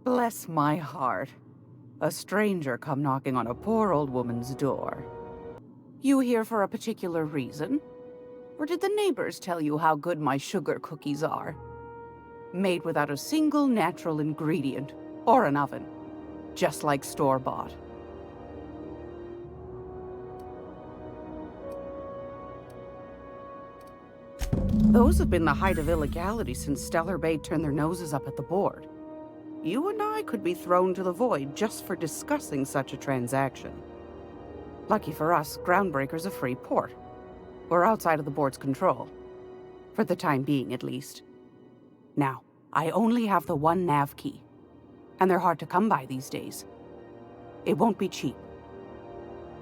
Bless my heart. A stranger come knocking on a poor old woman's door. You here for a particular reason? Or did the neighbors tell you how good my sugar cookies are? Made without a single natural ingredient, or an oven. Just like store-bought. Those have been the height of illegality since Stellar Bay turned their noses up at the board. You and I could be thrown to the void just for discussing such a transaction. Lucky for us, Groundbreaker's a free port. We're outside of the board's control. For the time being, at least. Now, I only have the one nav key. And they're hard to come by these days. It won't be cheap.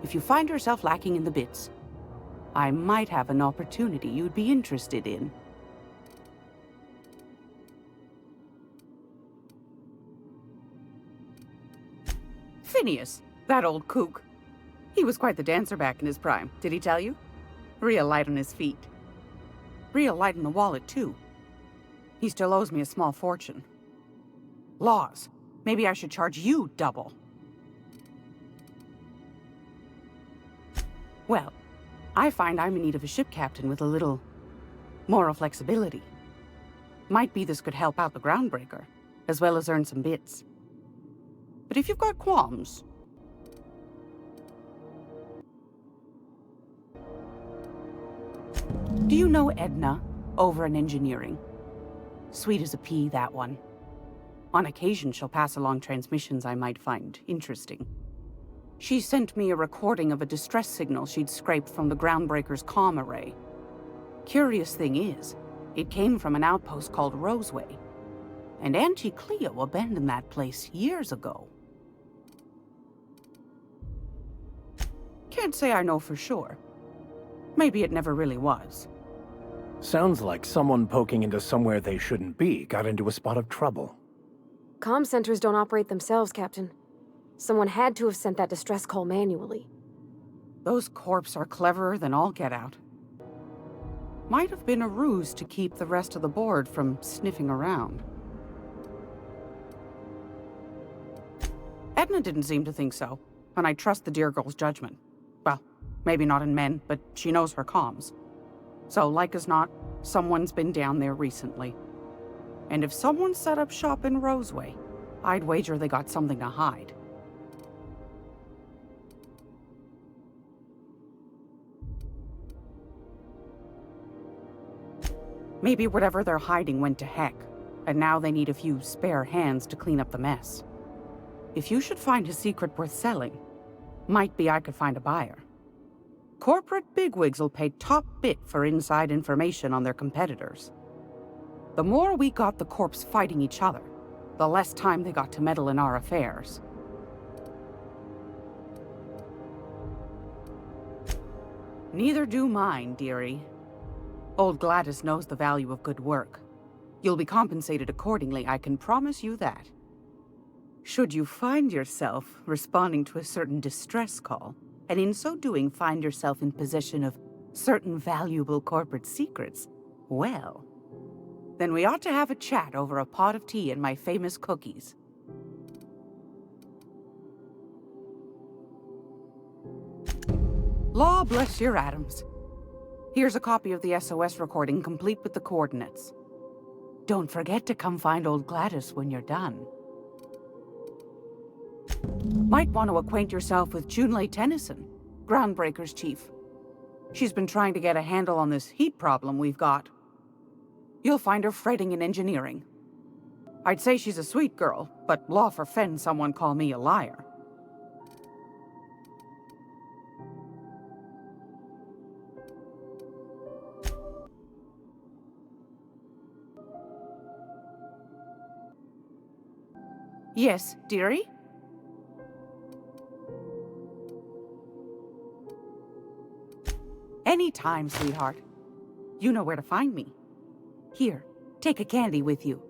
If you find yourself lacking in the bits, I might have an opportunity you'd be interested in. Phineas, that old kook. He was quite the dancer back in his prime, did he tell you? Real light on his feet. Real light in the wallet, too. He still owes me a small fortune. Laws. Maybe I should charge you double. Well, I find I'm in need of a ship captain with a little moral flexibility. Might be this could help out the Groundbreaker, as well as earn some bits. But if you've got qualms... Do you know Edna, over in engineering? Sweet as a pea, that one. On occasion, she'll pass along transmissions I might find interesting. She sent me a recording of a distress signal she'd scraped from the Groundbreaker's comm array. Curious thing is, it came from an outpost called Roseway. And Auntie Cleo abandoned that place years ago. Can't say I know for sure. Maybe it never really was. Sounds like someone poking into somewhere they shouldn't be got into a spot of trouble. Comm centers don't operate themselves, Captain. Someone had to have sent that distress call manually. Those corps are cleverer than all get out. Might have been a ruse to keep the rest of the board from sniffing around. Edna didn't seem to think so, and I trust the dear girl's judgment. Well, maybe not in men, but she knows her comms. So, like as not, someone's been down there recently. And if someone set up shop in Roseway, I'd wager they got something to hide. Maybe whatever they're hiding went to heck, and now they need a few spare hands to clean up the mess. If you should find a secret worth selling, might be I could find a buyer. Corporate bigwigs will pay top bit for inside information on their competitors. The more we got the corps fighting each other, the less time they got to meddle in our affairs. Neither do mine, dearie. Old Gladys knows the value of good work. You'll be compensated accordingly, I can promise you that. Should you find yourself responding to a certain distress call, and in so doing find yourself in possession of certain valuable corporate secrets, well, then we ought to have a chat over a pot of tea and my famous cookies. Law bless your atoms. Here's a copy of the SOS recording complete with the coordinates. Don't forget to come find old Gladys when you're done. Might want to acquaint yourself with Junlei Tennyson, Groundbreaker's chief. She's been trying to get a handle on this heat problem we've got. You'll find her fretting in engineering. I'd say she's a sweet girl, but law forfend someone call me a liar. Yes, dearie? Anytime, sweetheart. You know where to find me. Here, take a candy with you.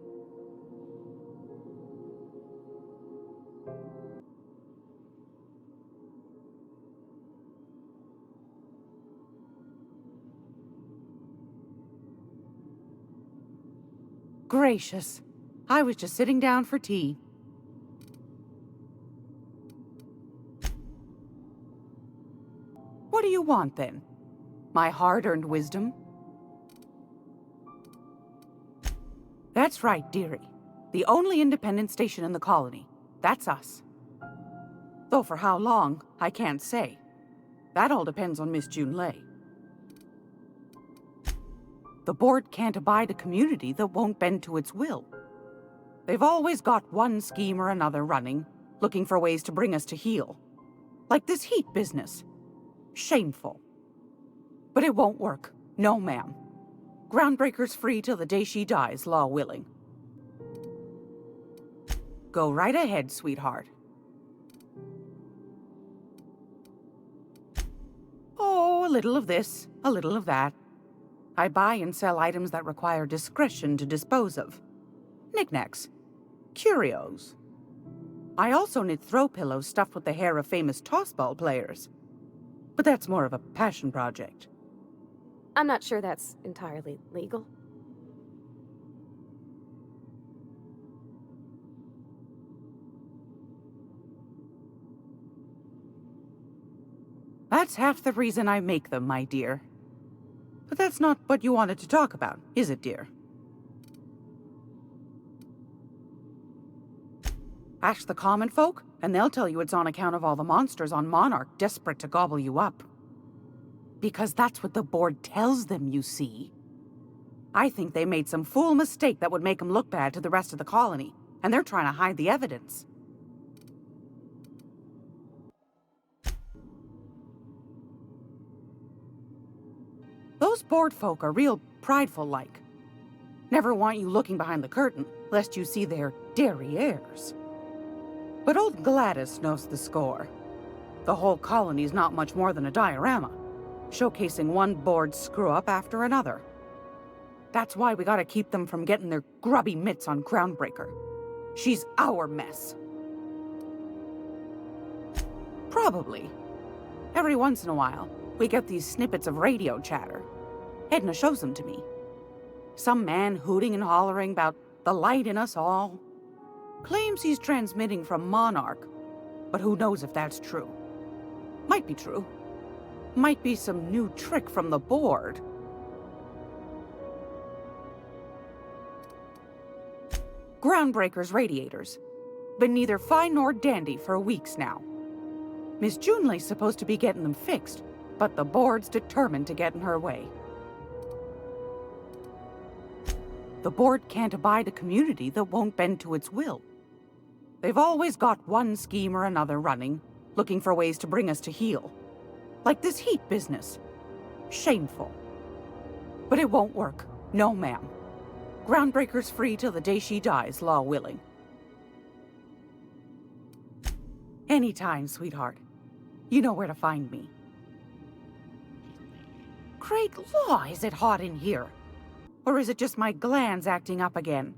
Gracious. I was just sitting down for tea. What do you want, then? My hard-earned wisdom? That's right, dearie. The only independent station in the colony. That's us. Though for how long, I can't say. That all depends on Miss Junlei. The board can't abide a community that won't bend to its will. They've always got one scheme or another running, looking for ways to bring us to heel. Like this heat business. Shameful. But it won't work. No, ma'am. Groundbreaker's free till the day she dies, law willing. Go right ahead, sweetheart. Oh, a little of this, a little of that. I buy and sell items that require discretion to dispose of. Knickknacks. Curios. I also knit throw pillows stuffed with the hair of famous tossball players. But that's more of a passion project. I'm not sure that's entirely legal. That's half the reason I make them, my dear. But that's not what you wanted to talk about, is it, dear? Ask the common folk, and they'll tell you it's on account of all the monsters on Monarch desperate to gobble you up. Because that's what the board tells them, you see. I think they made some fool mistake that would make them look bad to the rest of the colony, and they're trying to hide the evidence. Those board folk are real prideful-like. Never want you looking behind the curtain, lest you see their derrieres. But old Gladys knows the score. The whole colony's not much more than a diorama, showcasing one board screw-up after another. That's why we gotta keep them from getting their grubby mitts on Groundbreaker. She's our mess. Probably. Every once in a while, we get these snippets of radio chatter. Edna shows them to me. Some man hooting and hollering about the light in us all. Claims he's transmitting from Monarch, but who knows if that's true. Might be true. Might be some new trick from the board. Groundbreaker's radiators. Been neither fine nor dandy for weeks now. Miss Junlei's supposed to be getting them fixed, but the board's determined to get in her way. The board can't abide a community that won't bend to its will. They've always got one scheme or another running, looking for ways to bring us to heel. Like this heat business. Shameful. But it won't work. No, ma'am. Groundbreaker's free till the day she dies, law willing. Anytime, sweetheart. You know where to find me. Great law, is it hot in here? Or is it just my glands acting up again?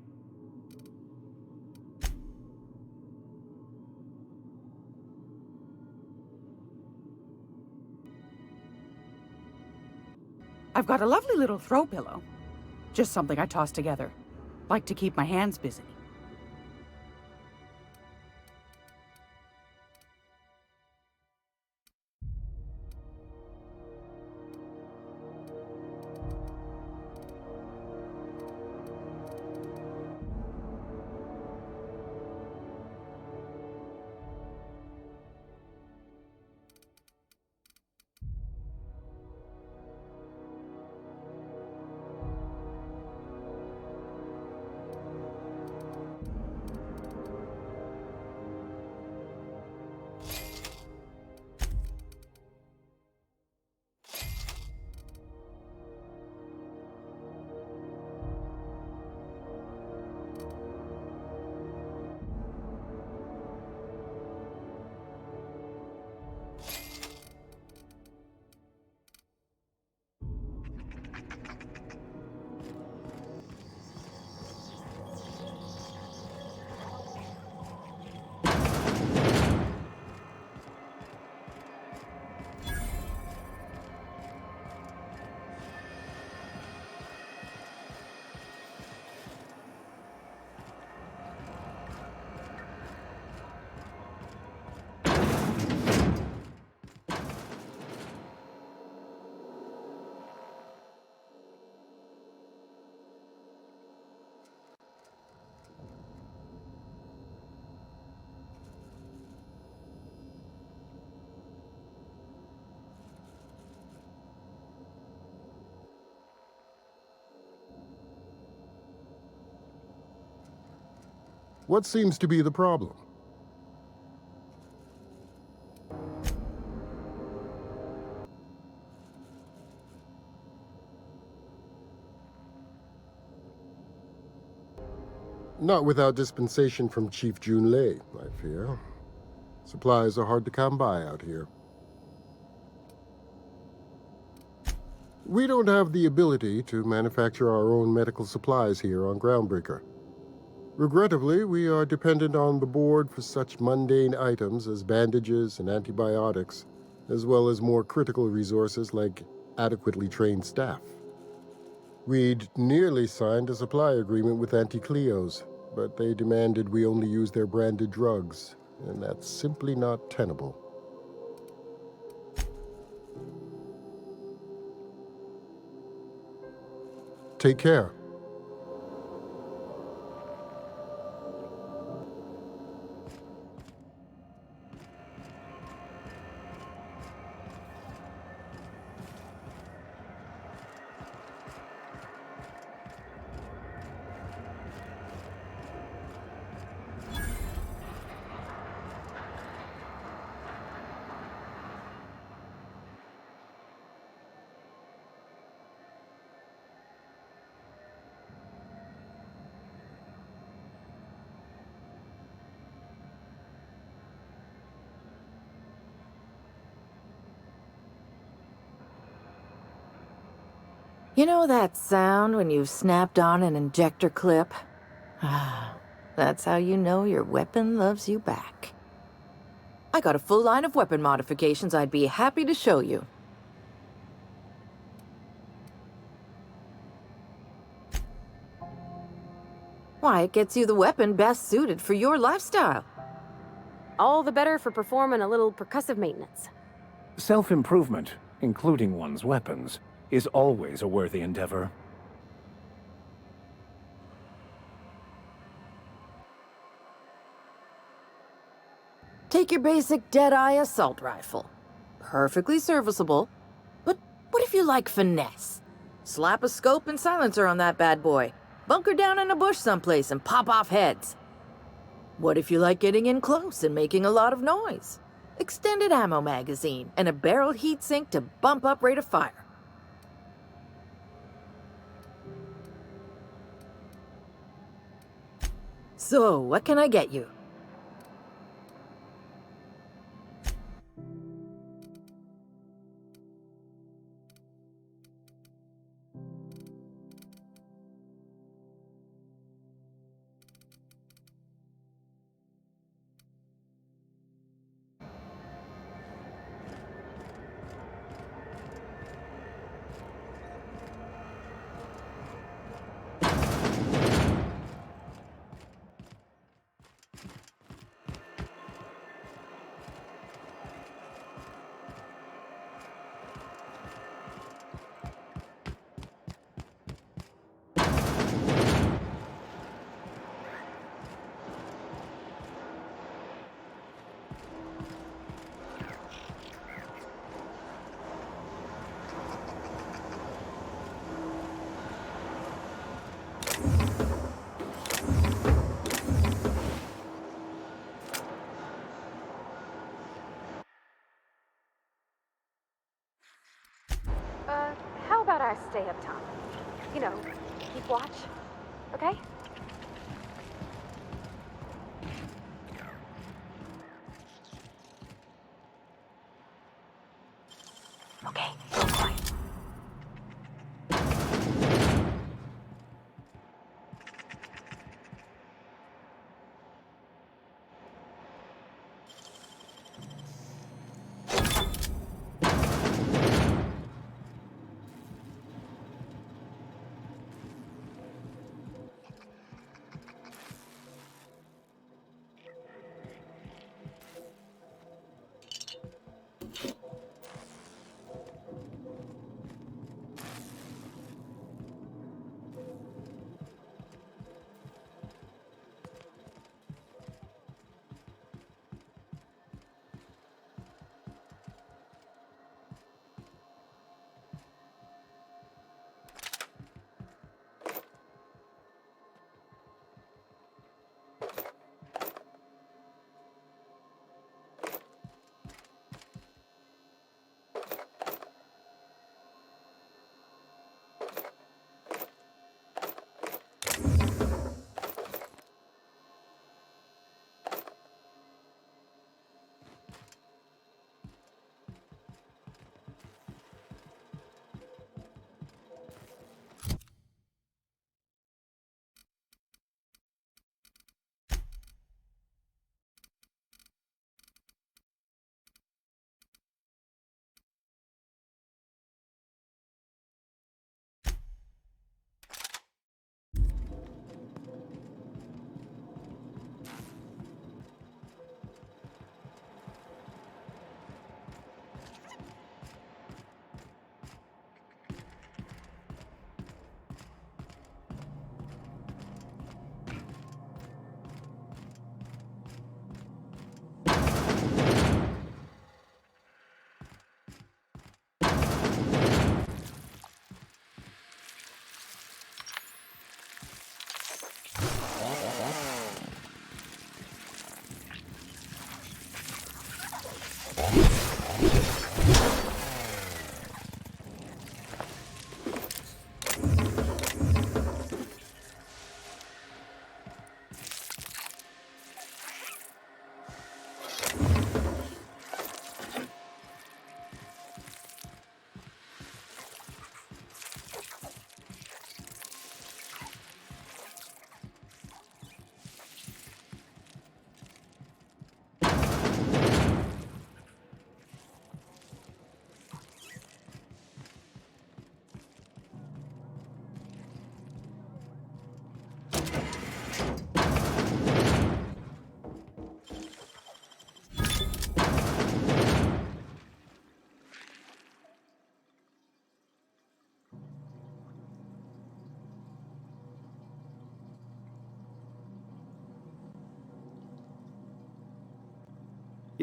I've got a lovely little throw pillow. Just something I toss together. Like to keep my hands busy. What seems to be the problem? Not without dispensation from Chief Junlei, I fear. Supplies are hard to come by out here. We don't have the ability to manufacture our own medical supplies here on Groundbreaker. Regrettably, we are dependent on the board for such mundane items as bandages and antibiotics, as well as more critical resources like adequately trained staff. We'd nearly signed a supply agreement with Anti-Cleos, but they demanded we only use their branded drugs, and that's simply not tenable. Take care. You know that sound when you've snapped on an injector clip? Ah, that's how you know your weapon loves you back. I got a full line of weapon modifications I'd be happy to show you. Why, it gets you the weapon best suited for your lifestyle. All the better for performing a little percussive maintenance. Self-improvement, including one's weapons, is always a worthy endeavor. Take your basic Deadeye assault rifle. Perfectly serviceable. But what if you like finesse? Slap a scope and silencer on that bad boy. Bunker down in a bush someplace and pop off heads. What if you like getting in close and making a lot of noise? Extended ammo magazine and a barrel heatsink to bump up rate of fire. So, what can I get you? How about I stay up top? You know, keep watch, okay? Okay, go for it.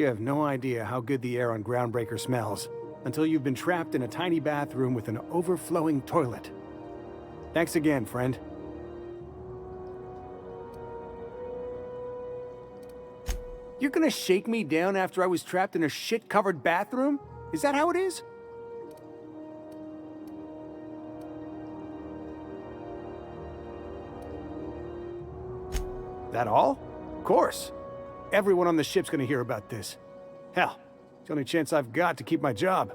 You have no idea how good the air on Groundbreaker smells until you've been trapped in a tiny bathroom with an overflowing toilet. Thanks again, friend. You're gonna shake me down after I was trapped in a shit-covered bathroom? Is that how it is? That all? Of course. Everyone on the ship's gonna hear about this. Hell, it's the only chance I've got to keep my job.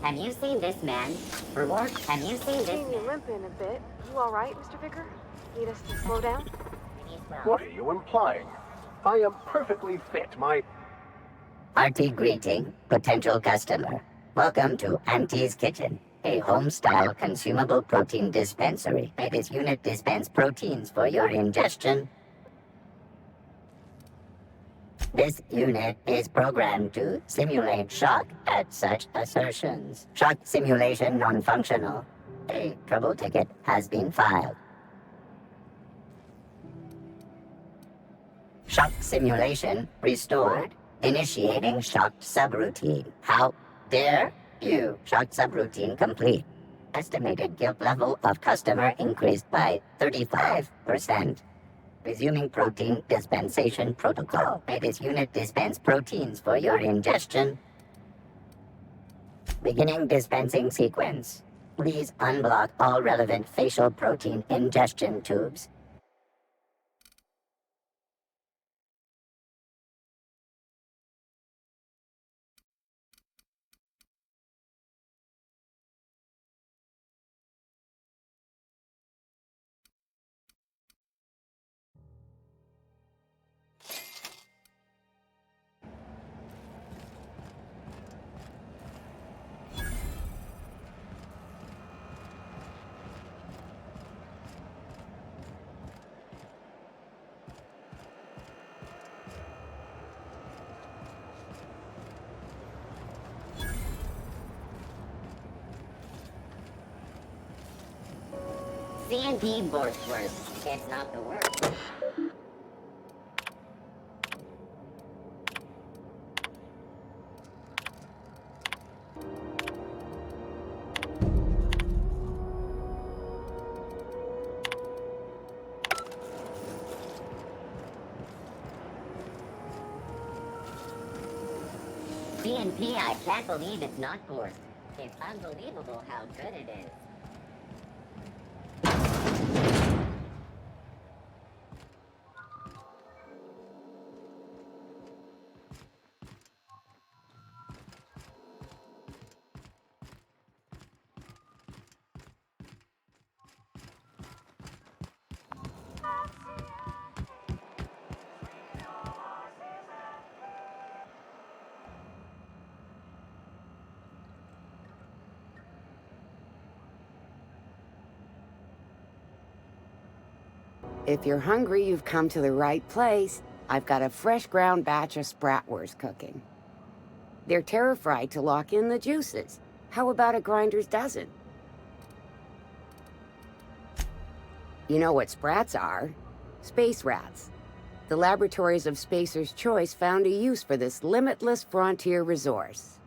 Have you seen this man? Reward? Have you seen this Seeing you man? limping a bit. You all right, Mr. Vicker? Need us to slow down? What are you implying? I am perfectly fit. Hearty greeting, potential customer. Welcome to Auntie's Kitchen, a home-style consumable protein dispensary. May this unit dispense proteins for your ingestion. This unit is programmed to simulate shock at such assertions. Shock simulation non-functional. A trouble ticket has been filed. Shock simulation restored. Initiating shocked subroutine. How dare you? Shocked subroutine complete. Estimated guilt level of customer increased by 35%. Resuming protein dispensation protocol. May this unit dispense proteins for your ingestion. Beginning dispensing sequence. Please unblock all relevant facial protein ingestion tubes. C&P Borgsworth. It's not the worst. C&P, I can't believe it's not Borg. It's unbelievable how good it is. If you're hungry, you've come to the right place. I've got a fresh ground batch of spratwurst cooking. They're terra-fried to lock in the juices. How about a grinder's dozen? You know what sprats are? Space rats. The laboratories of Spacer's Choice found a use for this limitless frontier resource.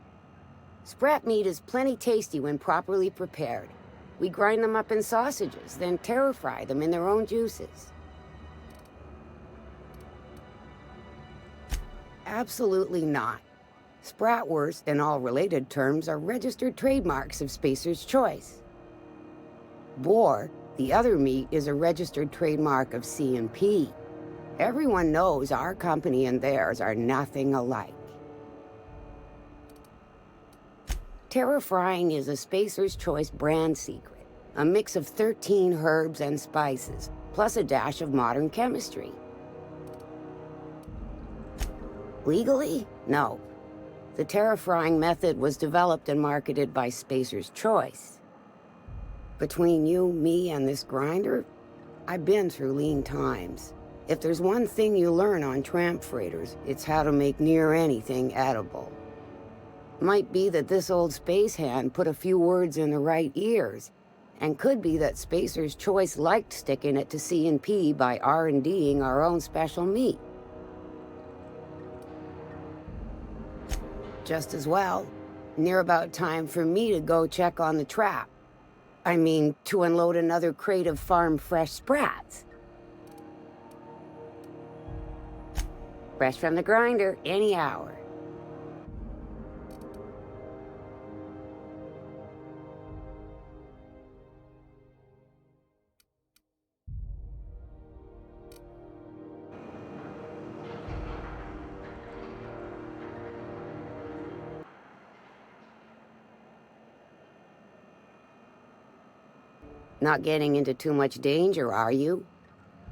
Sprat meat is plenty tasty when properly prepared. We grind them up in sausages, then terra-fry them in their own juices. Absolutely not. Spratwurst and all related terms are registered trademarks of Spacer's Choice. Boar, the other meat, is a registered trademark of C&P. Everyone knows our company and theirs are nothing alike. Terra-frying is a Spacer's Choice brand secret, a mix of 13 herbs and spices, plus a dash of modern chemistry. Legally? No. The terra-frying method was developed and marketed by Spacer's Choice. Between you, me, and this grinder, I've been through lean times. If there's one thing you learn on tramp freighters, it's how to make near anything edible. Might be that this old space hand put a few words in the right ears, and could be that Spacer's Choice liked sticking it to C&P by R&Ding our own special meat. Just as well, near about time for me to go check on the trap. I mean, to unload another crate of farm-fresh sprats. Fresh from the grinder, any hour. Not getting into too much danger, are you?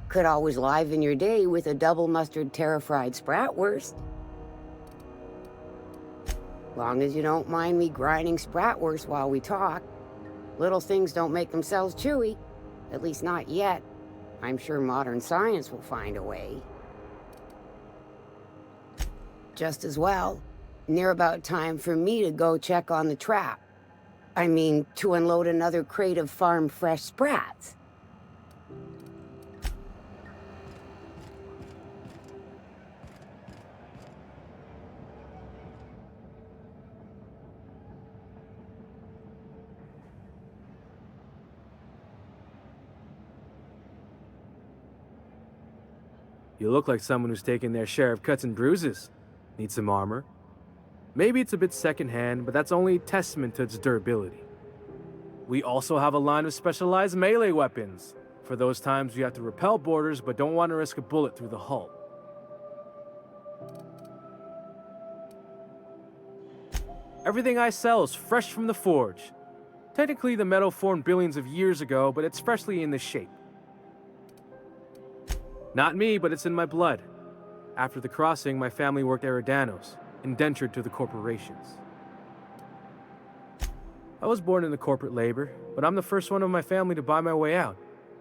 Could always liven your day with a double mustard terra-fried spratwurst. Long as you don't mind me grinding spratwurst while we talk. Little things don't make themselves chewy. At least not yet. I'm sure modern science will find a way. Just as well. Near about time for me to go check on the trap. I mean, to unload another crate of farm-fresh sprats. You look like someone who's taken their share of cuts and bruises. Need some armor? Maybe it's a bit secondhand, but that's only a testament to its durability. We also have a line of specialized melee weapons, for those times you have to repel boarders but don't want to risk a bullet through the hull. Everything I sell is fresh from the forge. Technically, the metal formed billions of years ago, but it's freshly in this shape. Not me, but it's in my blood. After the crossing, my family worked Eridanos, indentured to the corporations. I was born into corporate labor, but I'm the first one of my family to buy my way out.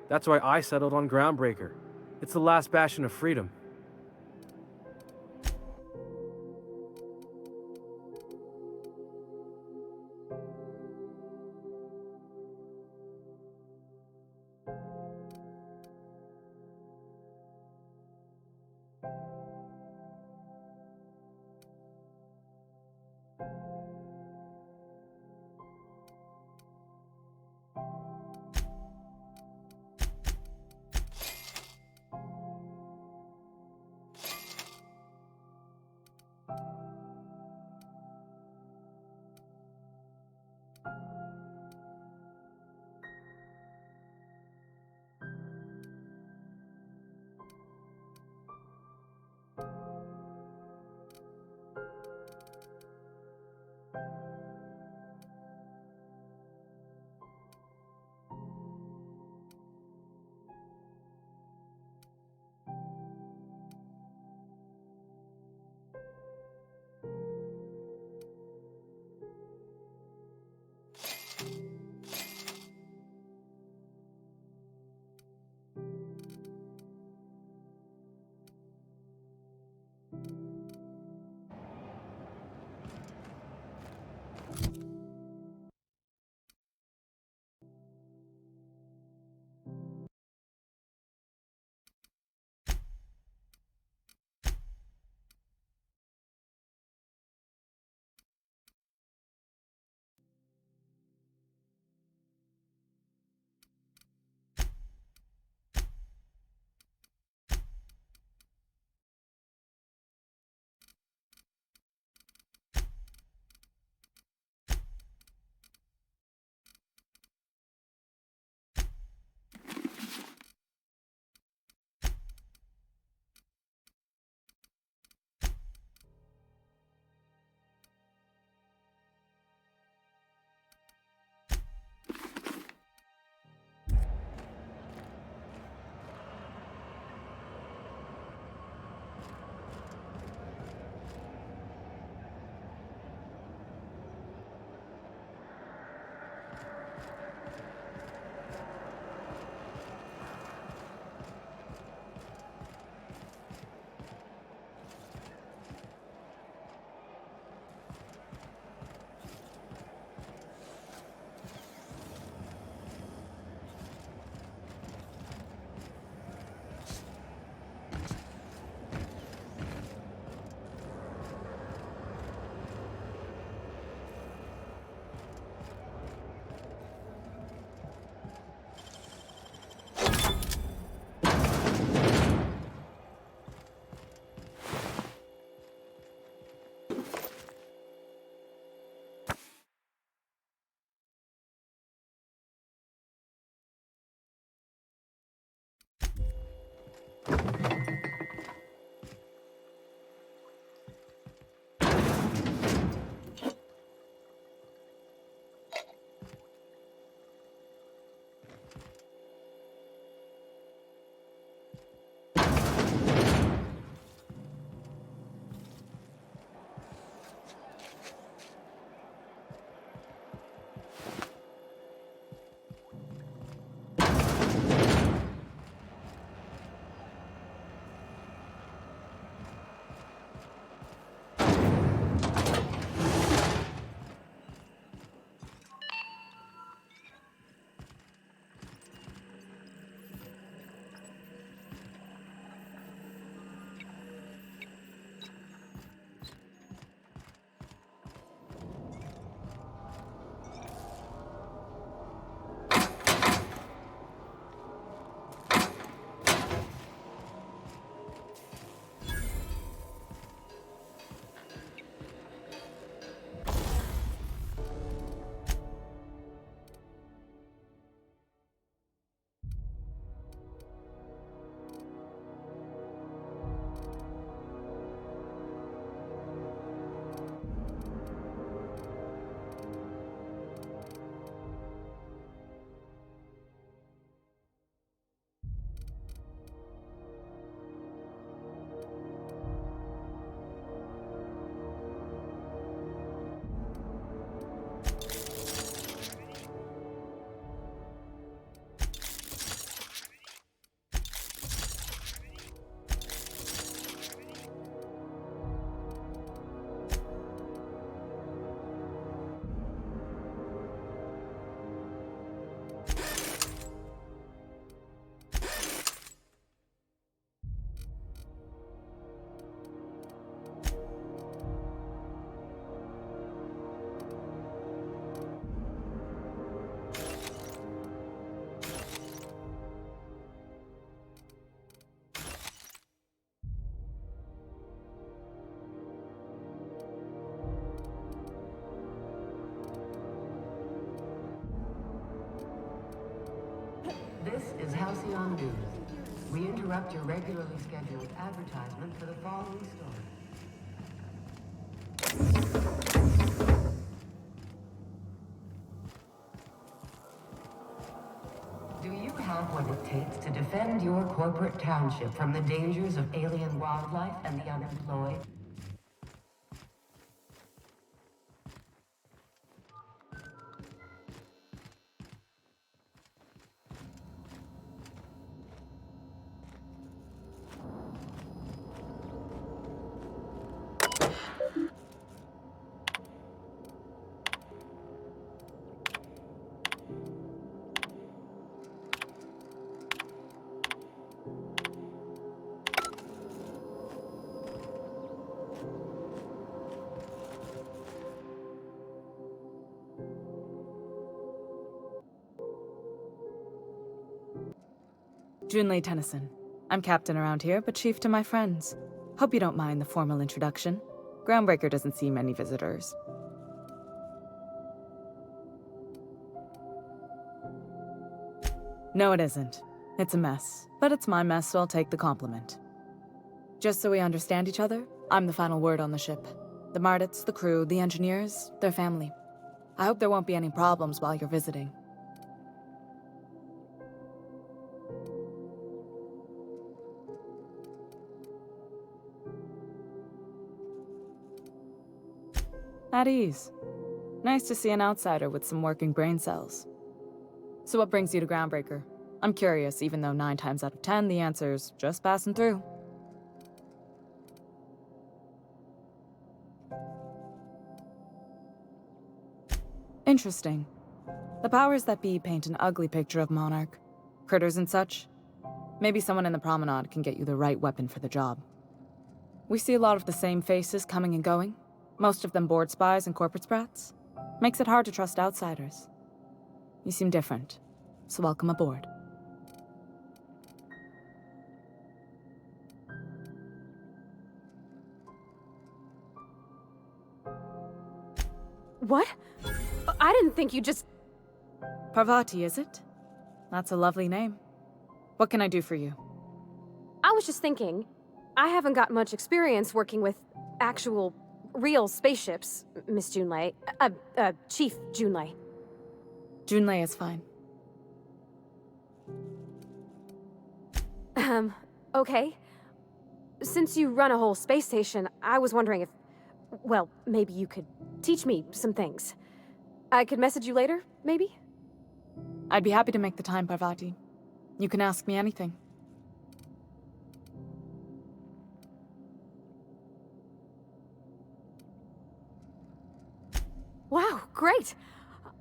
That's why I settled on Groundbreaker. It's the last bastion of freedom. is Halcyon News. We interrupt your regularly scheduled advertisement for the following story. Do you have what it takes to defend your corporate township from the dangers of alien wildlife and the unemployed? Junlei Tennyson. I'm captain around here, but chief to my friends. Hope you don't mind the formal introduction. Groundbreaker doesn't see many visitors. No, it isn't. It's a mess. But it's my mess, so I'll take the compliment. Just so we understand each other, I'm the final word on the ship. The Mardits, the crew, the engineers, their family. I hope there won't be any problems while you're visiting. At ease. Nice to see an outsider with some working brain cells. So what brings you to Groundbreaker? I'm curious, even though 9 times out of 10 the answer's just passing through. Interesting. The powers that be paint an ugly picture of Monarch. Critters and such. Maybe someone in the Promenade can get you the right weapon for the job. We see a lot of the same faces coming and going. Most of them board spies and corporate sprats. Makes it hard to trust outsiders. You seem different, so welcome aboard. What? I didn't think you just... Parvati, is it? That's a lovely name. What can I do for you? I was just thinking, I haven't got much experience working with actual, real spaceships, Miss Junlei. Chief Junlei. Junlei is fine. Okay. Since you run a whole space station, I was wondering if... Well, maybe you could teach me some things. I could message you later, maybe? I'd be happy to make the time, Parvati. You can ask me anything. Wow, great!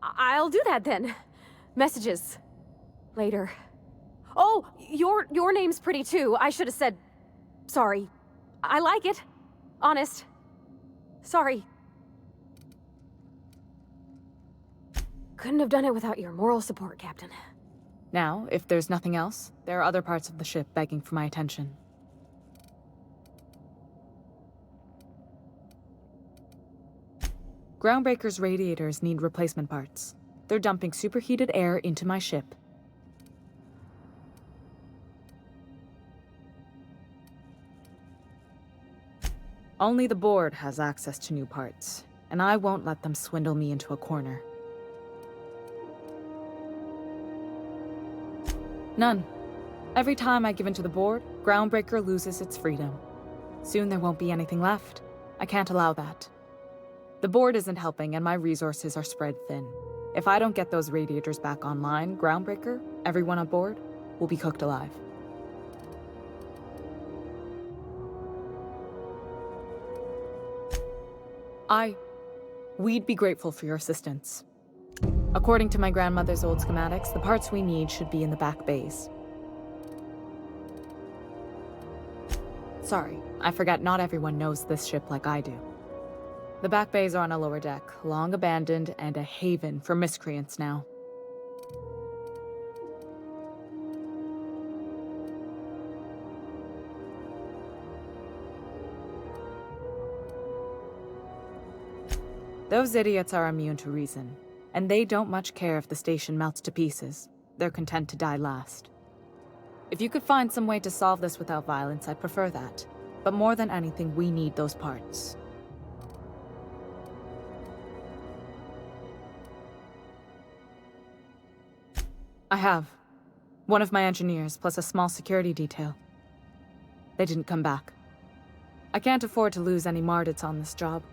I'll do that then. Messages. Later. Oh, your name's pretty too. I should have said... Sorry. I like it. Honest. Sorry. Couldn't have done it without your moral support, Captain. Now, if there's nothing else, there are other parts of the ship begging for my attention. Groundbreaker's radiators need replacement parts. They're dumping superheated air into my ship. Only the board has access to new parts, and I won't let them swindle me into a corner. None. Every time I give in to the board, Groundbreaker loses its freedom. Soon there won't be anything left. I can't allow that. The board isn't helping and my resources are spread thin. If I don't get those radiators back online, Groundbreaker, everyone on board, will be cooked alive. We'd be grateful for your assistance. According to my grandmother's old schematics, the parts we need should be in the back bays. Sorry, I forgot not everyone knows this ship like I do. The back bays are on a lower deck, long abandoned and a haven for miscreants now. Those idiots are immune to reason, and they don't much care if the station melts to pieces. They're content to die last. If you could find some way to solve this without violence, I'd prefer that. But more than anything, we need those parts. I have. One of my engineers, plus a small security detail. They didn't come back. I can't afford to lose any Mardits on this job.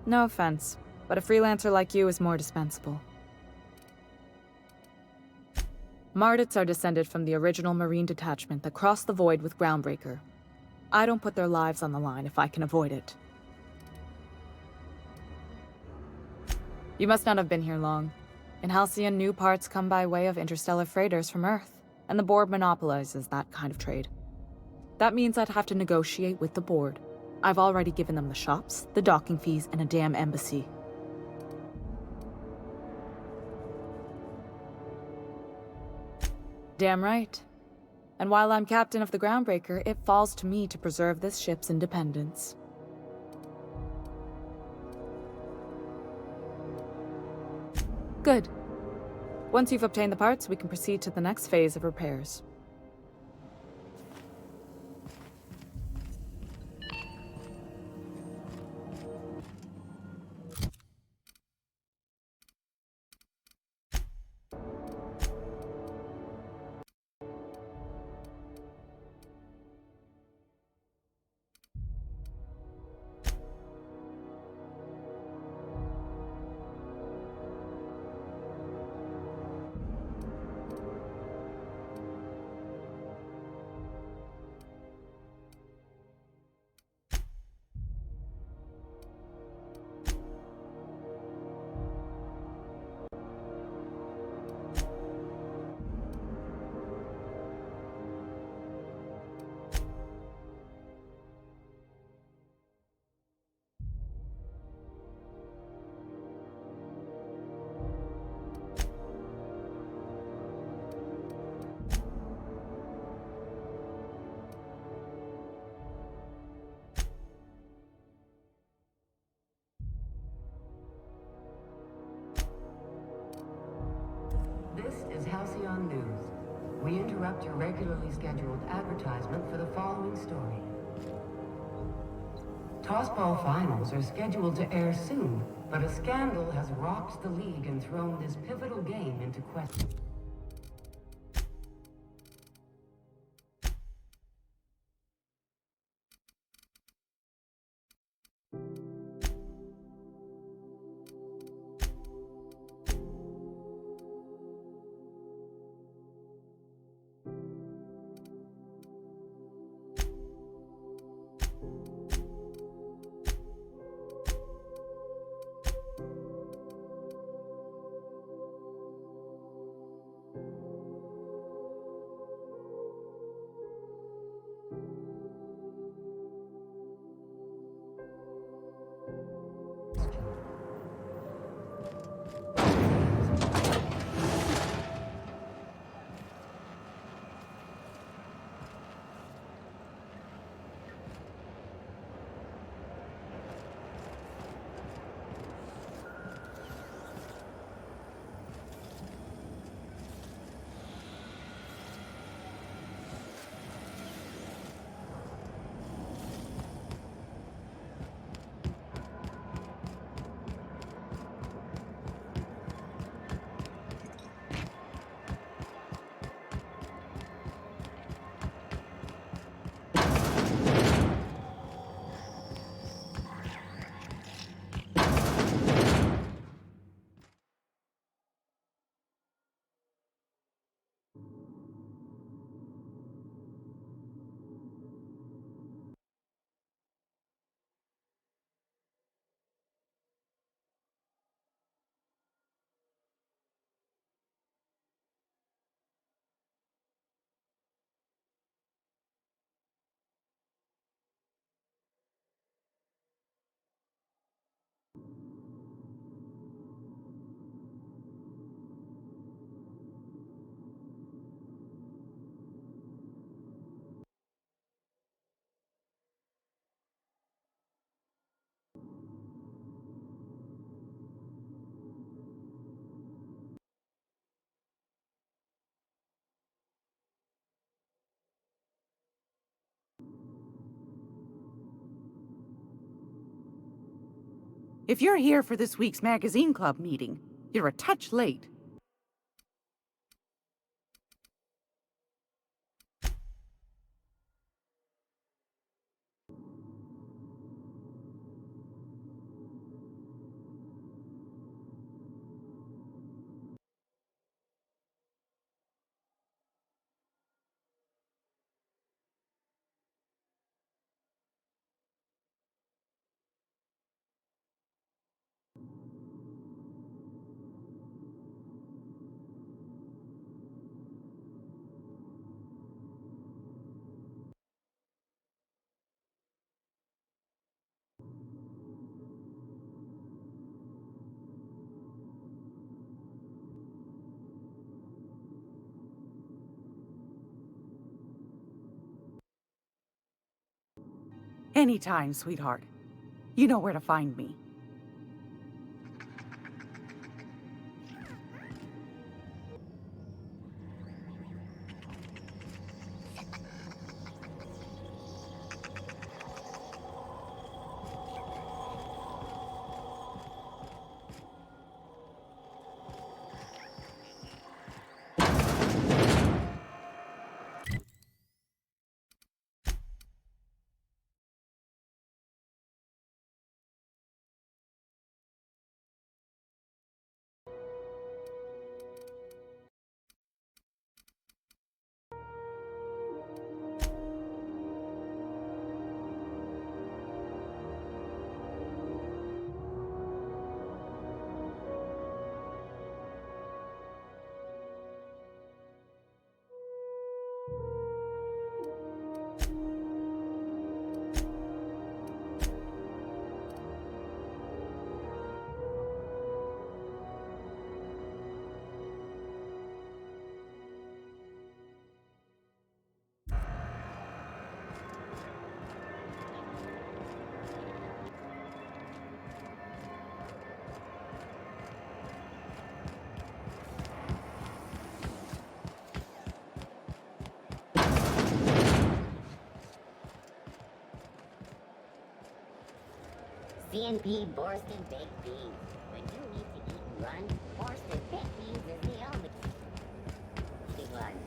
No offense, but a freelancer like you is more dispensable. Mardits are descended from the original Marine detachment that crossed the void with Groundbreaker. I don't put their lives on the line if I can avoid it. You must not have been here long. In Halcyon, new parts come by way of interstellar freighters from Earth, and the board monopolizes that kind of trade. That means I'd have to negotiate with the board. I've already given them the shops, the docking fees, and a damn embassy. Damn right. And while I'm captain of the Groundbreaker, it falls to me to preserve this ship's independence. Good. Once you've obtained the parts, we can proceed to the next phase of repairs. This is Halcyon News. We interrupt your regularly scheduled advertisement for the following story. Tossball finals are scheduled to air soon, but a scandal has rocked the league and thrown this pivotal game into question. If you're here for this week's magazine club meeting, you're a touch late. Anytime, sweetheart. You know where to find me. CNP Borsted Baked Beans. When you need to eat and run, Borsted Baked Beans is the only eating one.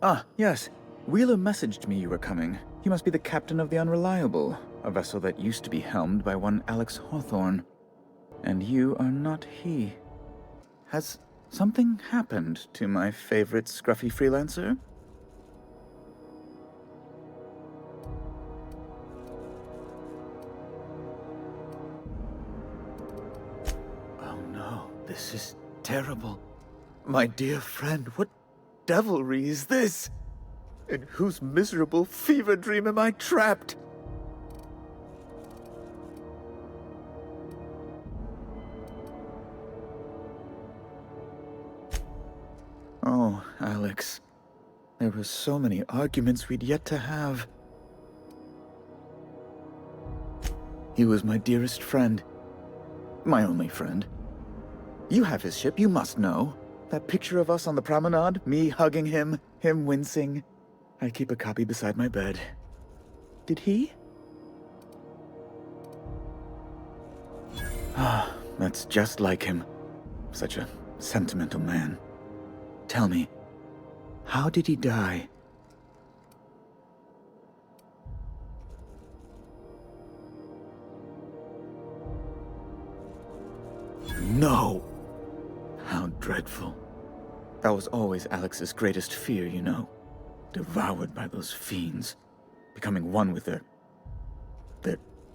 Ah, yes. Wheeler messaged me you were coming. He must be the captain of the Unreliable, a vessel that used to be helmed by one Alex Hawthorne. And you are not he. Has something happened to my favorite scruffy freelancer? Oh no, this is terrible. My dear friend, what devilry is this? In whose miserable fever dream am I trapped? Oh, Alex. There were so many arguments we'd yet to have. He was my dearest friend. My only friend. You have his ship, you must know. That picture of us on the promenade, me hugging him, him wincing. I keep a copy beside my bed. Did he? Ah, that's just like him. Such a sentimental man. Tell me, how did he die? No! How dreadful. That was always Alex's greatest fear, you know. Devoured by those fiends. Becoming one with their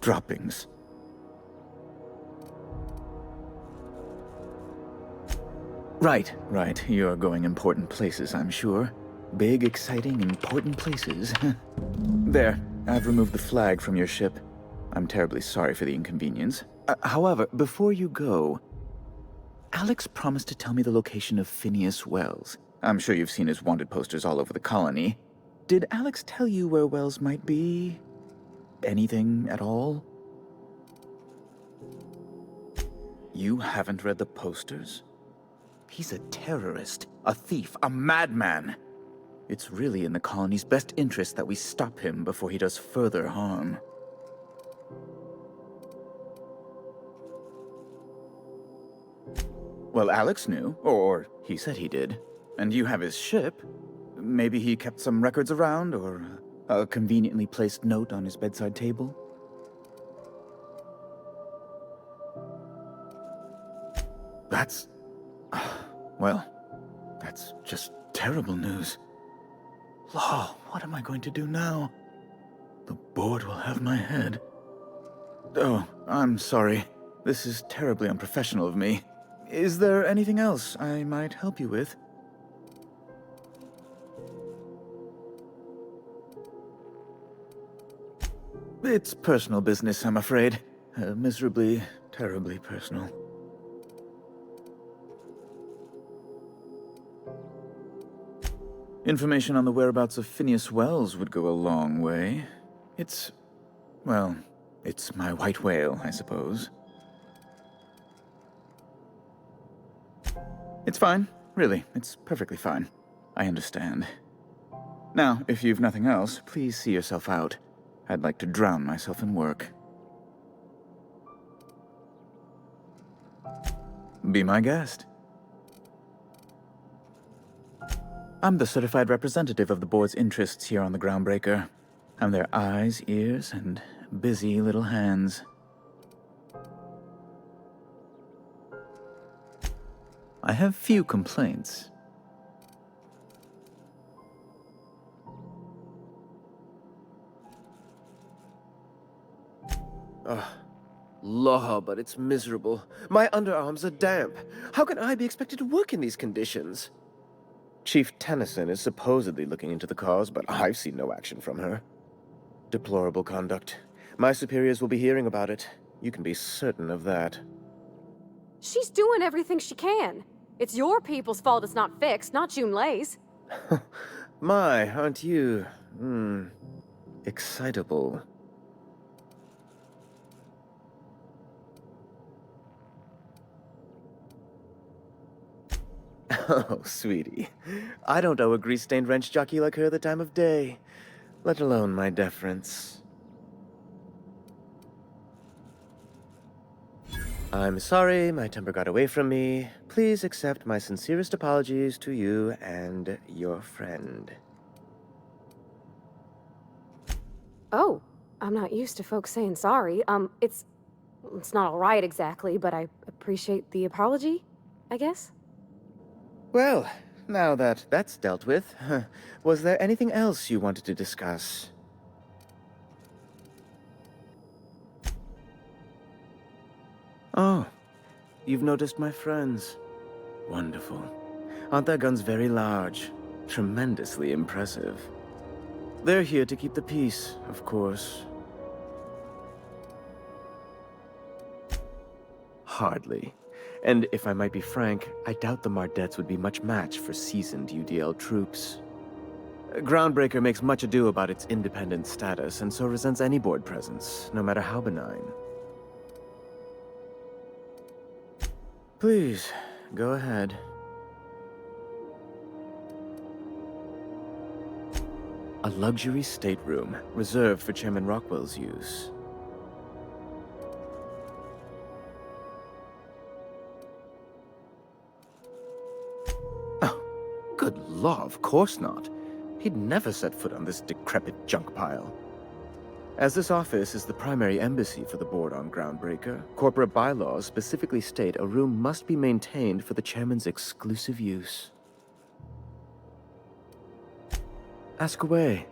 droppings. Right. You're going important places, I'm sure. Big, exciting, important places. There, I've removed the flag from your ship. I'm terribly sorry for the inconvenience. However, before you go, Alex promised to tell me the location of Phineas Wells. I'm sure you've seen his wanted posters all over the colony. Did Alex tell you where Wells might be? Anything at all? You haven't read the posters? He's a terrorist, a thief, a madman. It's really in the colony's best interest that we stop him before he does further harm. Well, Alex knew, or he said he did. And you have his ship. Maybe he kept some records around, or a conveniently placed note on his bedside table. That's... well, that's just terrible news. Law, what am I going to do now? The board will have my head. Oh, I'm sorry. This is terribly unprofessional of me. Is there anything else I might help you with? It's personal business, I'm afraid. Miserably, terribly personal. Information on the whereabouts of Phineas Wells would go a long way. It's... well, it's my white whale, I suppose. It's fine. Really, it's perfectly fine. I understand. Now, if you've nothing else, please see yourself out. I'd like to drown myself in work. Be my guest. I'm the certified representative of the board's interests here on the Groundbreaker. I'm their eyes, ears, and busy little hands. I have few complaints. Law, but it's miserable. My underarms are damp. How can I be expected to work in these conditions? Chief Tennyson is supposedly looking into the cause, but I've seen no action from her. Deplorable conduct. My superiors will be hearing about it. You can be certain of that. She's doing everything she can. It's your people's fault it's not fixed, not Junlei's. My, aren't you... excitable. Oh, sweetie. I don't owe a grease-stained wrench jockey like her the time of day, let alone my deference. I'm sorry, my temper got away from me. Please accept my sincerest apologies to you and your friend. Oh, I'm not used to folks saying sorry. It's not all right exactly, but I appreciate the apology, I guess. Well, now that that's dealt with, was there anything else you wanted to discuss? Oh, you've noticed my friends. Wonderful. Aren't their guns very large? Tremendously impressive. They're here to keep the peace, of course. Hardly. And if I might be frank, I doubt the Mardettes would be much match for seasoned UDL troops. Groundbreaker makes much ado about its independent status, and so resents any board presence, no matter how benign. Please, go ahead. A luxury stateroom, reserved for Chairman Rockwell's use. Good law, of course not. He'd never set foot on this decrepit junk pile. As this office is the primary embassy for the board on Groundbreaker, corporate bylaws specifically state a room must be maintained for the chairman's exclusive use. Ask away.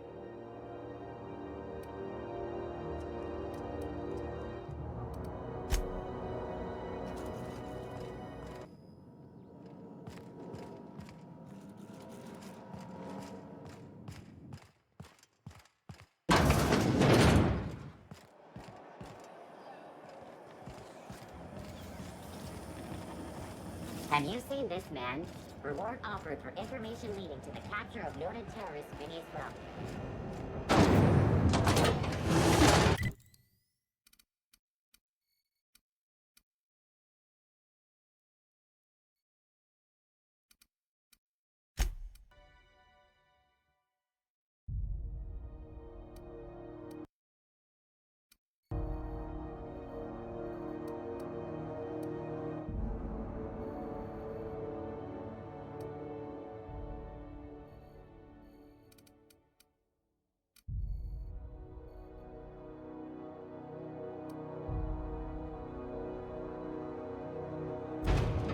Have you seen this man? Reward offered for information leading to the capture of noted terrorist Phineas Weld.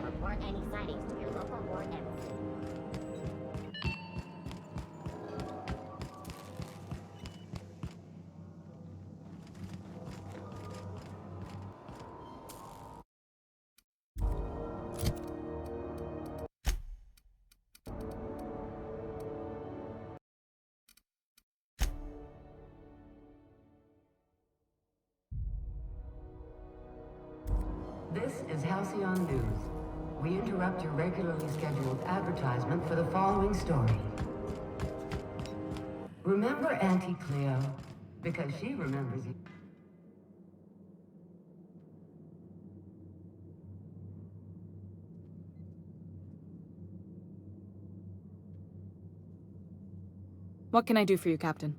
Report any sightings to your local board embassy. This is Halcyon News. We interrupt your regularly scheduled advertisement for the following story. Remember Auntie Cleo? Because she remembers you. What can I do for you, Captain?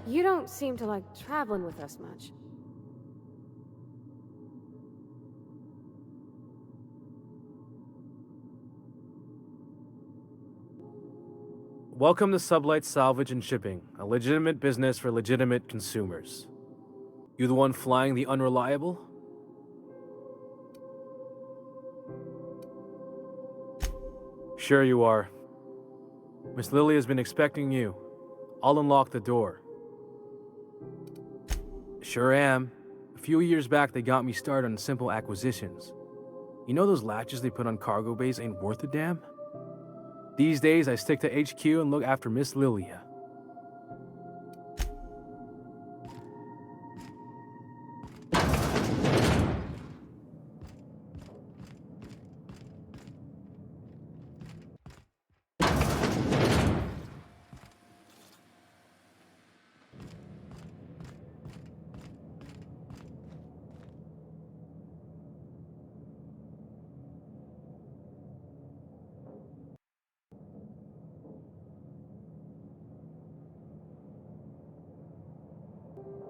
You don't seem to like traveling with us much. Welcome to Sublight Salvage and Shipping, a legitimate business for legitimate consumers. You the one flying the Unreliable? Sure you are. Miss Lily has been expecting you. I'll unlock the door. Sure am. A few years back, they got me started on simple acquisitions. You know those latches they put on cargo bays ain't worth a damn? These days, I stick to HQ and look after Miss Lilia.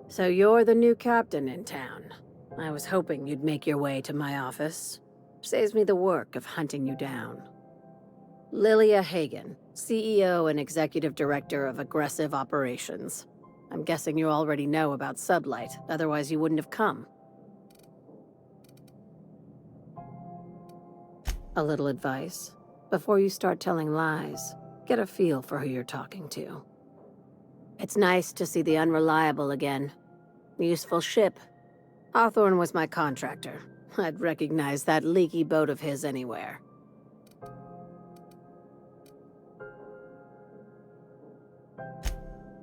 So you're the new captain in town. I was hoping you'd make your way to my office. Saves me the work of hunting you down. Lilia Hagen, CEO and Executive Director of Aggressive Operations. I'm guessing you already know about Sublight, otherwise you wouldn't have come. A little advice. Before you start telling lies, get a feel for who you're talking to. It's nice to see the Unreliable again. Useful ship. Hawthorne was my contractor. I'd recognize that leaky boat of his anywhere.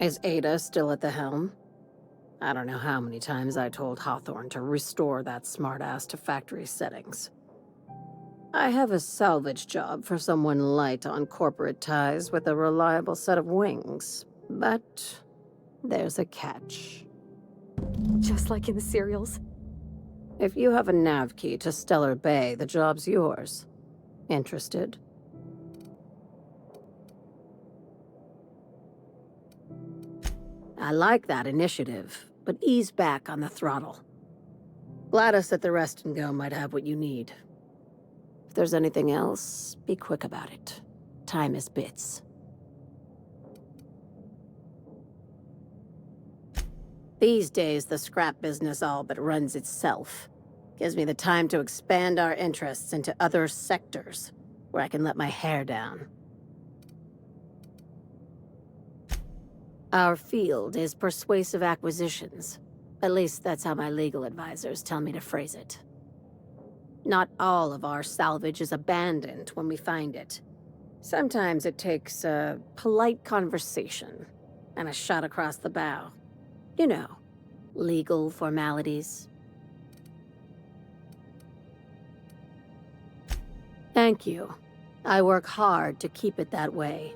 Is Ada still at the helm? I don't know how many times I told Hawthorne to restore that smartass to factory settings. I have a salvage job for someone light on corporate ties with a reliable set of wings, but there's a catch. Just like in the serials. If you have a nav key to Stellar Bay, the job's yours. Interested? I like that initiative, but ease back on the throttle. Gladys at the Rest and Go might have what you need. If there's anything else, be quick about it. Time is bits. These days, the scrap business all but runs itself. Gives me the time to expand our interests into other sectors, where I can let my hair down. Our field is persuasive acquisitions. At least that's how my legal advisors tell me to phrase it. Not all of our salvage is abandoned when we find it. Sometimes it takes a polite conversation and a shot across the bow. You know, legal formalities. Thank you. I work hard to keep it that way.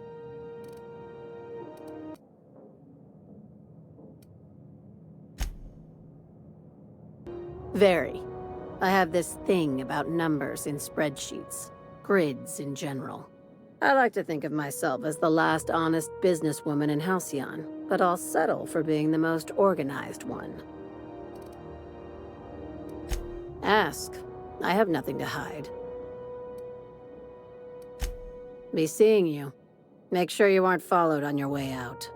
Very. I have this thing about numbers in spreadsheets, grids in general. I like to think of myself as the last honest businesswoman in Halcyon, but I'll settle for being the most organized one. Ask. I have nothing to hide. Be seeing you. Make sure you aren't followed on your way out.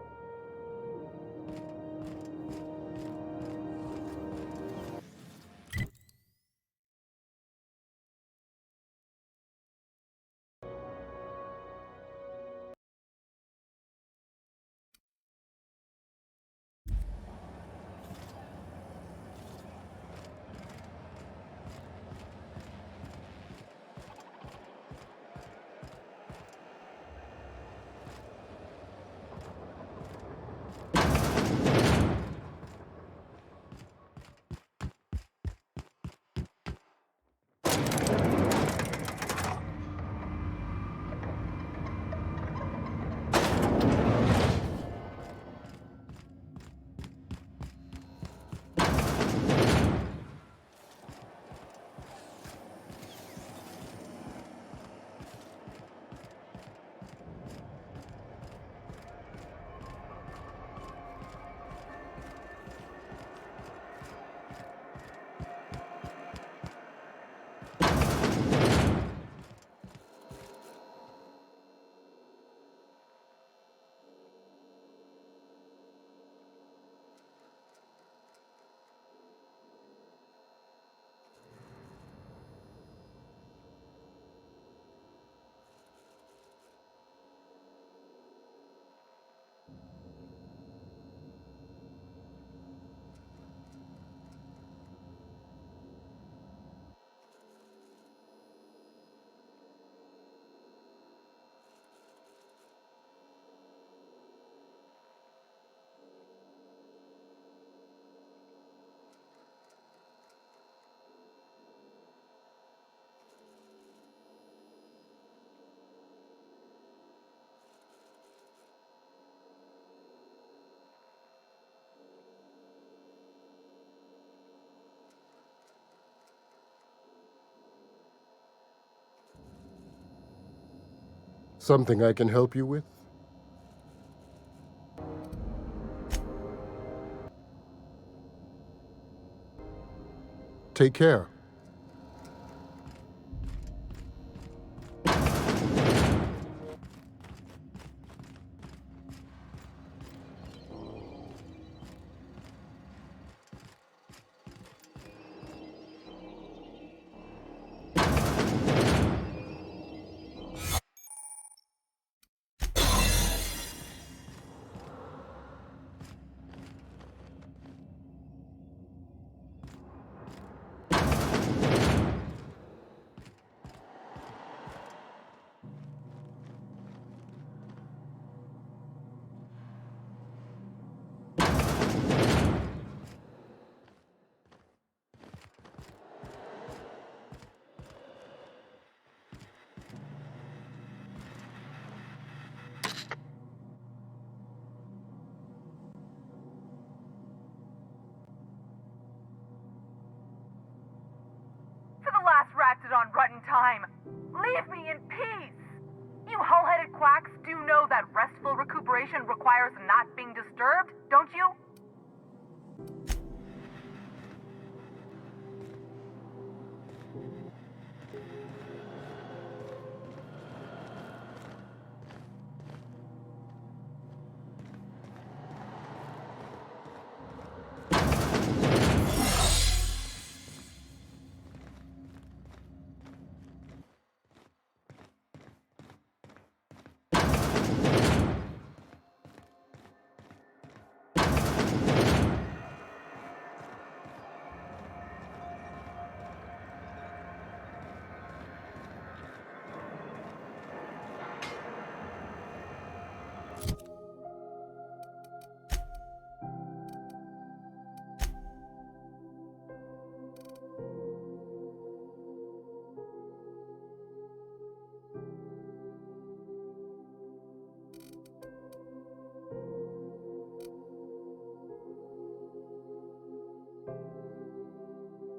Something I can help you with? Take care. On rotten time. Leave me in peace! You hull-headed quacks do know that restful recuperation requires not being disturbed, don't you?